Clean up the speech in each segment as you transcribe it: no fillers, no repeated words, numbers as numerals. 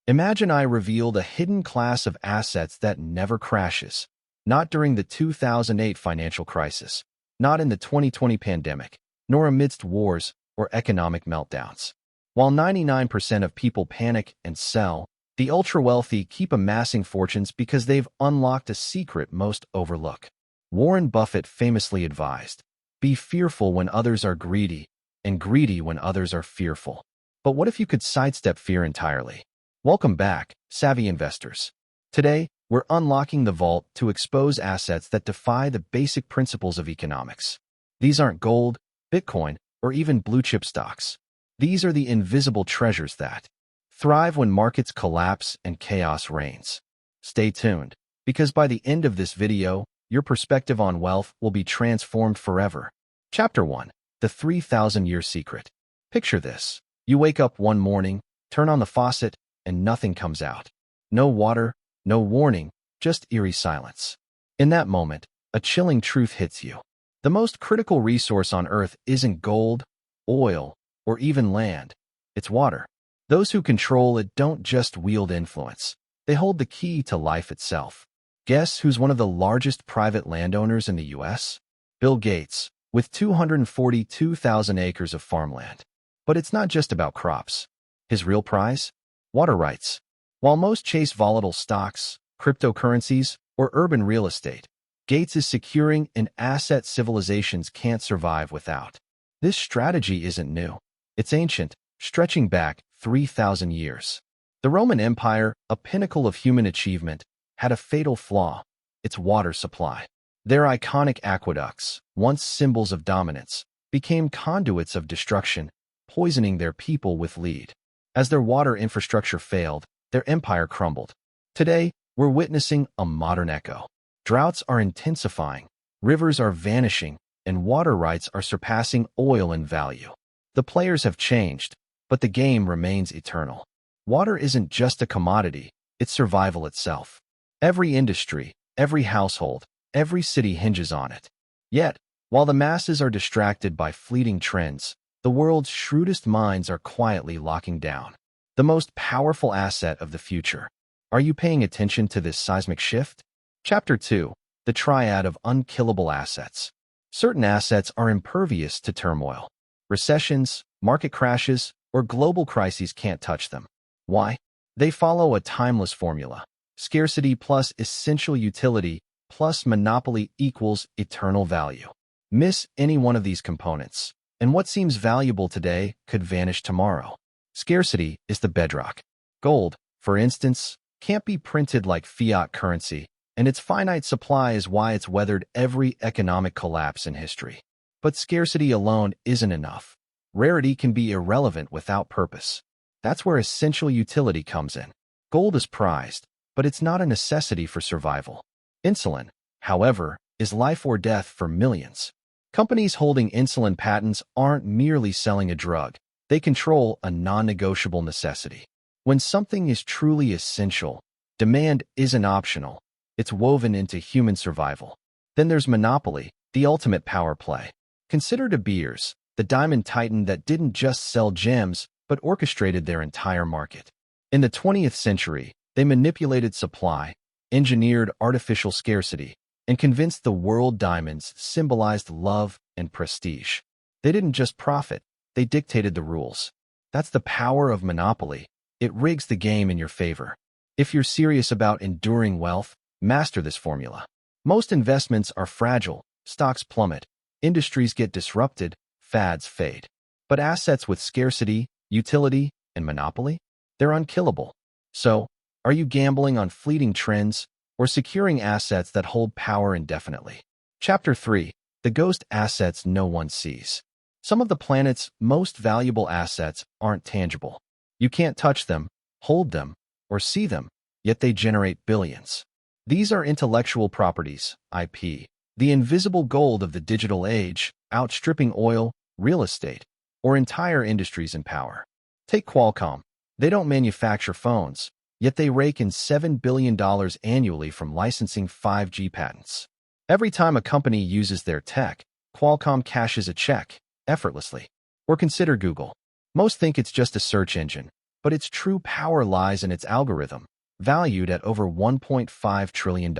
Imagine I revealed a hidden class of assets that never crashes. Not during the 2008 financial crisis, not in the 2020 pandemic, nor amidst wars or economic meltdowns. While 99% of people panic and sell, the ultra-wealthy keep amassing fortunes because they've unlocked a secret most overlook. Warren Buffett famously advised, "Be fearful when others are greedy, and greedy when others are fearful." But what if you could sidestep fear entirely? Welcome back, savvy investors. Today, we're unlocking the vault to expose assets that defy the basic principles of economics. These aren't gold, Bitcoin, or even blue-chip stocks. These are the invisible treasures that thrive when markets collapse and chaos reigns. Stay tuned, because by the end of this video, your perspective on wealth will be transformed forever. Chapter 1. The 3,000-Year Secret. Picture this. You wake up one morning, turn on the faucet, and nothing comes out. No water, no warning, just eerie silence. In that moment, a chilling truth hits you. The most critical resource on Earth isn't gold, oil, or even land. It's water. Those who control it don't just wield influence. They hold the key to life itself. Guess who's one of the largest private landowners in the U.S.? Bill Gates, with 242,000 acres of farmland. But it's not just about crops. His real prize? Water rights. While most chase volatile stocks, cryptocurrencies, or urban real estate, Gates is securing an asset civilizations can't survive without. This strategy isn't new. It's ancient, stretching back 3,000 years. The Roman Empire, a pinnacle of human achievement, had a fatal flaw: its water supply. Their iconic aqueducts, once symbols of dominance, became conduits of destruction, poisoning their people with lead. As their water infrastructure failed, their empire crumbled. Today, we're witnessing a modern echo. Droughts are intensifying, rivers are vanishing, and water rights are surpassing oil in value. The players have changed, but the game remains eternal. Water isn't just a commodity, it's survival itself. Every industry, every household, every city hinges on it. Yet, while the masses are distracted by fleeting trends, the world's shrewdest minds are quietly locking down the most powerful asset of the future. Are you paying attention to this seismic shift? Chapter 2. The Triad of Unkillable Assets. Certain assets are impervious to turmoil. Recessions, market crashes, or global crises can't touch them. Why? They follow a timeless formula. Scarcity plus essential utility plus monopoly equals eternal value. Miss any one of these components, and what seems valuable today could vanish tomorrow. Scarcity is the bedrock. Gold, for instance, can't be printed like fiat currency, and its finite supply is why it's weathered every economic collapse in history. But scarcity alone isn't enough. Rarity can be irrelevant without purpose. That's where essential utility comes in. Gold is prized, but it's not a necessity for survival. Insulin, however, is life or death for millions. Companies holding insulin patents aren't merely selling a drug. They control a non-negotiable necessity. When something is truly essential, demand isn't optional. It's woven into human survival. Then there's monopoly, the ultimate power play. Consider De Beers, the diamond titan that didn't just sell gems, but orchestrated their entire market. In the 20th century, they manipulated supply, engineered artificial scarcity, and convinced the world diamonds symbolized love and prestige. They didn't just profit, they dictated the rules. That's the power of monopoly. It rigs the game in your favor. If you're serious about enduring wealth, master this formula. Most investments are fragile, stocks plummet, industries get disrupted, fads fade. But assets with scarcity, utility, and monopoly? They're unkillable. So, are you gambling on fleeting trends or securing assets that hold power indefinitely? Chapter 3. The Ghost Assets No One Sees. Some of the planet's most valuable assets aren't tangible. You can't touch them, hold them, or see them, yet they generate billions. These are intellectual properties, IP, the invisible gold of the digital age, outstripping oil, real estate, or entire industries in power. Take Qualcomm. They don't manufacture phones, yet they rake in $7 billion annually from licensing 5G patents. Every time a company uses their tech, Qualcomm cashes a check, effortlessly. Or consider Google. Most think it's just a search engine, but its true power lies in its algorithm, valued at over $1.5 trillion.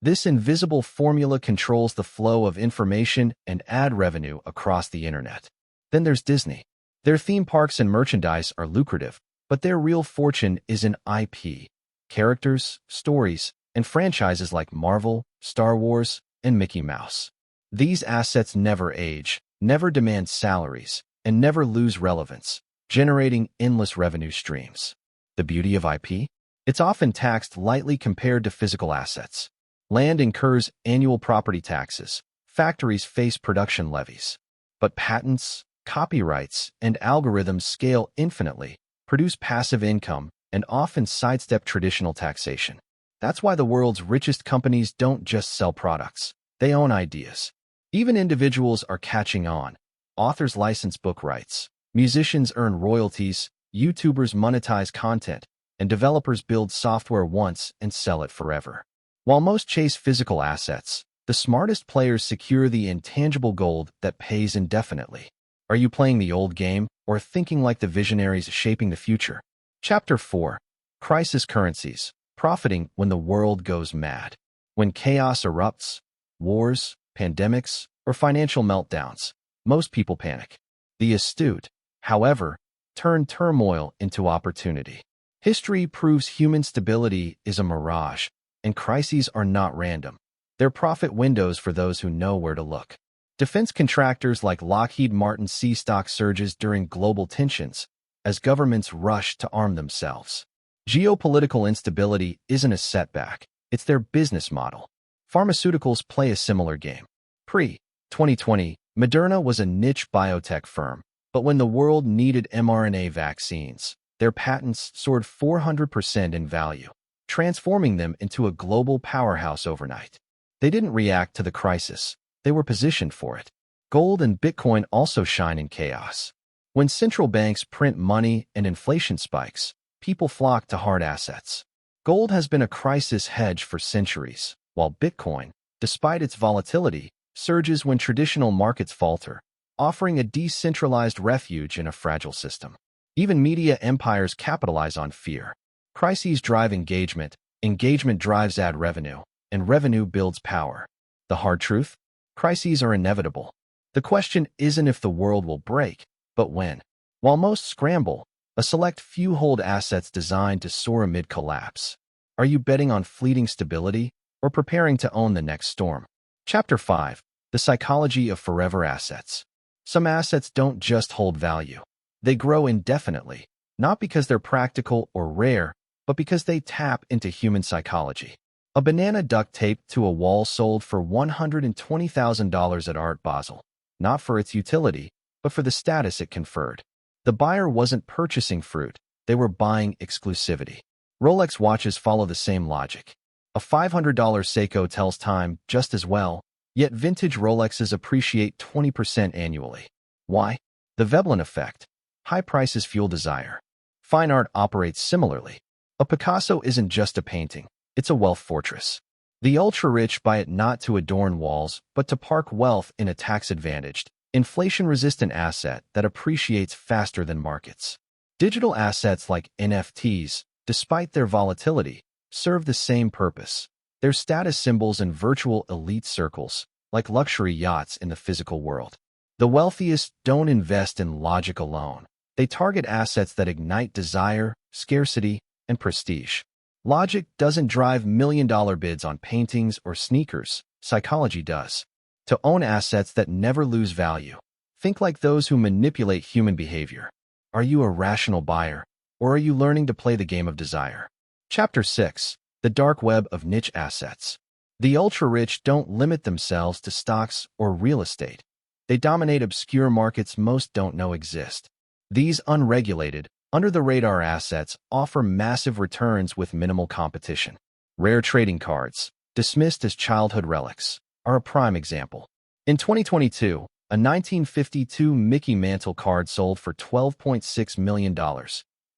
This invisible formula controls the flow of information and ad revenue across the internet. Then there's Disney. Their theme parks and merchandise are lucrative, but their real fortune is in IP, characters, stories, and franchises like Marvel, Star Wars, and Mickey Mouse. These assets never age, never demand salaries, and never lose relevance, generating endless revenue streams. The beauty of IP? It's often taxed lightly compared to physical assets. Land incurs annual property taxes, factories face production levies. But patents, copyrights, and algorithms scale infinitely, produce passive income, and often sidestep traditional taxation. That's why the world's richest companies don't just sell products, they own ideas. Even individuals are catching on. Authors license book rights, musicians earn royalties, YouTubers monetize content, and developers build software once and sell it forever. While most chase physical assets, the smartest players secure the intangible gold that pays indefinitely. Are you playing the old game or thinking like the visionaries shaping the future? Chapter 4. Crisis Currencies. Profiting when the world goes mad. When chaos erupts, wars, pandemics, or financial meltdowns, most people panic. The astute, however, turn turmoil into opportunity. History proves human stability is a mirage, and crises are not random. They're profit windows for those who know where to look. Defense contractors like Lockheed Martin see stock surges during global tensions as governments rush to arm themselves. Geopolitical instability isn't a setback, it's their business model. Pharmaceuticals play a similar game. Pre-2020, Moderna was a niche biotech firm, but when the world needed mRNA vaccines, their patents soared 400% in value, transforming them into a global powerhouse overnight. They didn't react to the crisis, they were positioned for it. Gold and Bitcoin also shine in chaos. When central banks print money and inflation spikes, people flock to hard assets. Gold has been a crisis hedge for centuries, while Bitcoin, despite its volatility, surges when traditional markets falter, offering a decentralized refuge in a fragile system. Even media empires capitalize on fear. Crises drive engagement, engagement drives ad revenue, and revenue builds power. The hard truth? Crises are inevitable. The question isn't if the world will break, but when. While most scramble, a select few hold assets designed to soar amid collapse. Are you betting on fleeting stability or preparing to own the next storm? Chapter 5. The Psychology of Forever Assets. Some assets don't just hold value. They grow indefinitely, not because they're practical or rare, but because they tap into human psychology. A banana duct taped to a wall sold for $120,000 at Art Basel, not for its utility, but for the status it conferred. The buyer wasn't purchasing fruit, they were buying exclusivity. Rolex watches follow the same logic. A $500 Seiko tells time just as well, yet vintage Rolexes appreciate 20% annually. Why? The Veblen effect. High prices fuel desire. Fine art operates similarly. A Picasso isn't just a painting, it's a wealth fortress. The ultra-rich buy it not to adorn walls, but to park wealth in a tax-advantaged, inflation-resistant asset that appreciates faster than markets. Digital assets like NFTs, despite their volatility, serve the same purpose. They're status symbols in virtual elite circles, like luxury yachts in the physical world. The wealthiest don't invest in logic alone. They target assets that ignite desire, scarcity, and prestige. Logic doesn't drive million-dollar bids on paintings or sneakers, psychology does. To own assets that never lose value, think like those who manipulate human behavior. Are you a rational buyer, or are you learning to play the game of desire? Chapter 6. The Dark Web of Niche Assets. The ultra-rich don't limit themselves to stocks or real estate. They dominate obscure markets most don't know exist. These unregulated, under-the-radar assets offer massive returns with minimal competition. Rare trading cards, dismissed as childhood relics, are a prime example. In 2022, a 1952 Mickey Mantle card sold for $12.6 million,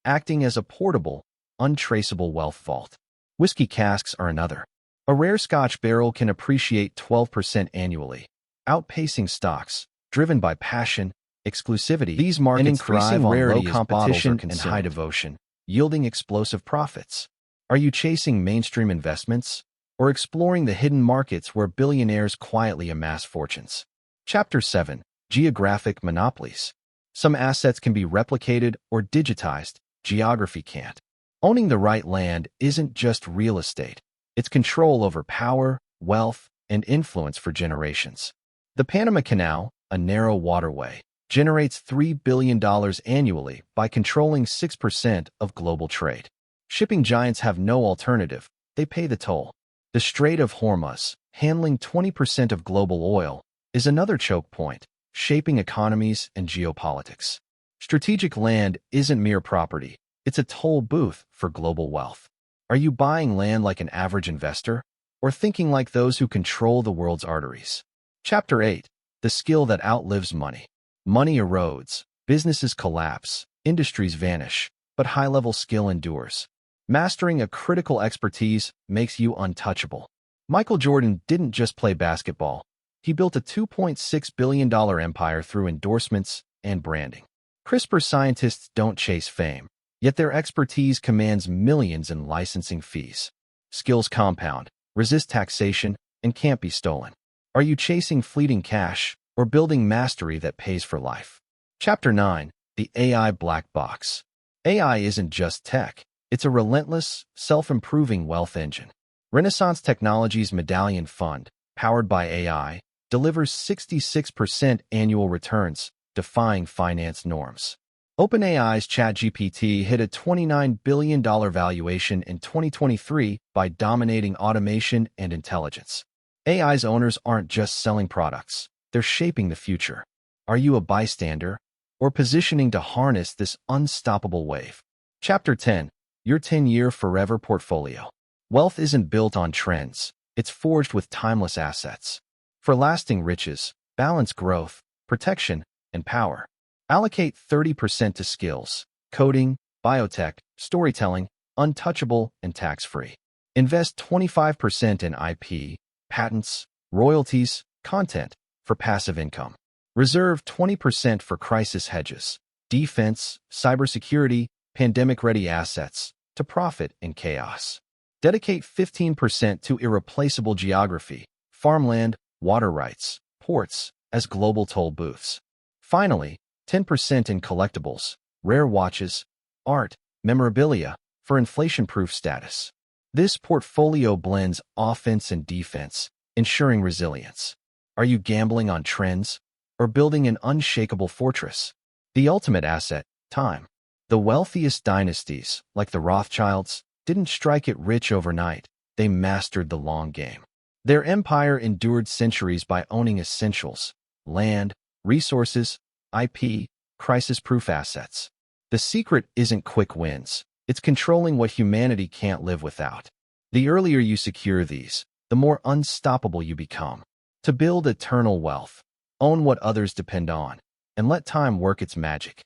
acting as a portable, untraceable wealth vault. Whiskey casks are another. A rare Scotch barrel can appreciate 12% annually, outpacing stocks, driven by passion, exclusivity, these markets and increasing rarity, low competition, and high devotion, yielding explosive profits. Are you chasing mainstream investments or exploring the hidden markets where billionaires quietly amass fortunes? Chapter 7. Geographic Monopolies. Some assets can be replicated or digitized, geography can't. Owning the right land isn't just real estate. It's control over power, wealth, and influence for generations. The Panama Canal, a narrow waterway, generates $3 billion annually by controlling 6% of global trade. Shipping giants have no alternative. They pay the toll. The Strait of Hormuz, handling 20% of global oil, is another choke point, shaping economies and geopolitics. Strategic land isn't mere property. It's a toll booth for global wealth. Are you buying land like an average investor, or thinking like those who control the world's arteries? Chapter 8. The skill that outlives money. Money erodes, businesses collapse, industries vanish, but high-level skill endures. Mastering a critical expertise makes you untouchable. Michael Jordan didn't just play basketball. He built a $2.6 billion empire through endorsements and branding. CRISPR scientists don't chase fame, yet their expertise commands millions in licensing fees. Skills compound, resist taxation, and can't be stolen. Are you chasing fleeting cash or building mastery that pays for life? Chapter 9. The AI Black Box. AI isn't just tech. It's a relentless, self-improving wealth engine. Renaissance Technologies' Medallion Fund, powered by AI, delivers 66% annual returns, defying finance norms. OpenAI's ChatGPT hit a $29 billion valuation in 2023 by dominating automation and intelligence. AI's owners aren't just selling products, they're shaping the future. Are you a bystander or positioning to harness this unstoppable wave? Chapter 10. Your 10-year forever portfolio. Wealth isn't built on trends, it's forged with timeless assets. For lasting riches, balance growth, protection, and power. Allocate 30% to skills, coding, biotech, storytelling, untouchable, and tax-free. Invest 25% in IP, patents, royalties, content, for passive income. Reserve 20% for crisis hedges, defense, cybersecurity, pandemic-ready assets, to profit in chaos. Dedicate 15% to irreplaceable geography, farmland, water rights, ports, as global toll booths. Finally, 10% in collectibles, rare watches, art, memorabilia, for inflation-proof status. This portfolio blends offense and defense, ensuring resilience. Are you gambling on trends or building an unshakable fortress? The ultimate asset, time. The wealthiest dynasties, like the Rothschilds, didn't strike it rich overnight. They mastered the long game. Their empire endured centuries by owning essentials, land, resources, IP, crisis-proof assets. The secret isn't quick wins. It's controlling what humanity can't live without. The earlier you secure these, the more unstoppable you become. To build eternal wealth, own what others depend on, and let time work its magic.